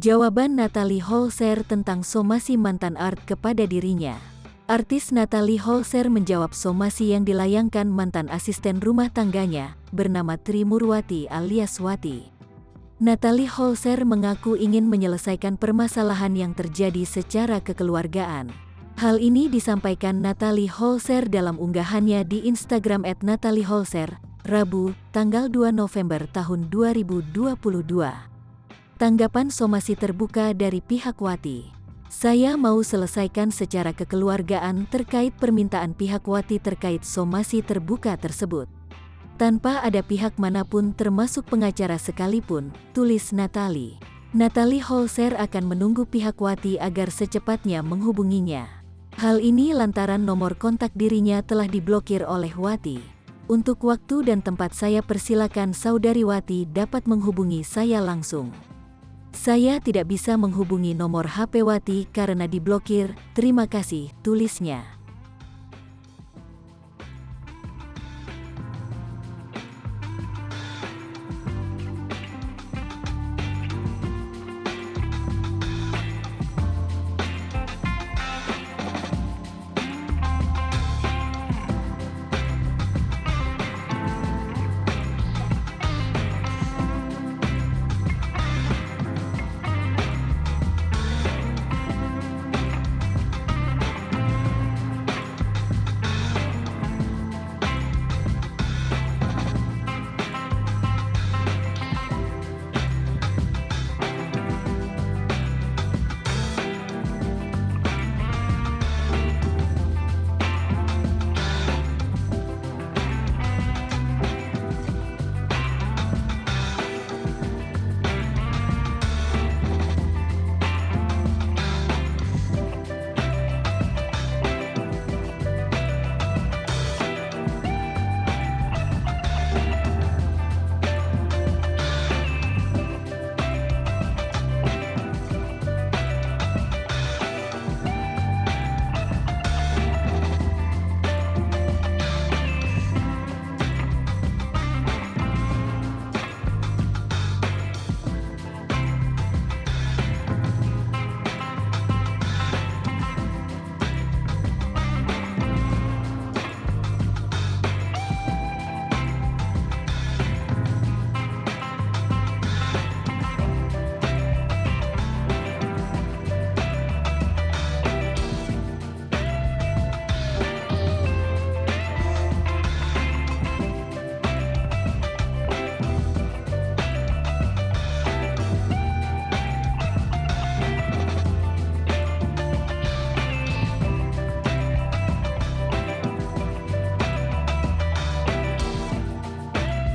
Jawaban Natalie Holzer tentang somasi mantan Art kepada dirinya. Artis Natalie Holzer menjawab somasi yang dilayangkan mantan asisten rumah tangganya, bernama Tri Murwati alias Wati. Natalie Holzer mengaku ingin menyelesaikan permasalahan yang terjadi secara kekeluargaan. Hal ini disampaikan Natalie Holzer dalam unggahannya di Instagram @NatalieHolzer, Rabu, tanggal 2 November tahun 2022. Tanggapan somasi terbuka dari pihak Wati. Saya mau selesaikan secara kekeluargaan terkait permintaan pihak Wati terkait somasi terbuka tersebut. Tanpa ada pihak manapun termasuk pengacara sekalipun, tulis Natalie. Natalie Holzer akan menunggu pihak Wati agar secepatnya menghubunginya. Hal ini lantaran nomor kontak dirinya telah diblokir oleh Wati. Untuk waktu dan tempat saya persilakan Saudari Wati dapat menghubungi saya langsung. Saya tidak bisa menghubungi nomor HP Wati karena diblokir, terima kasih, tulisnya.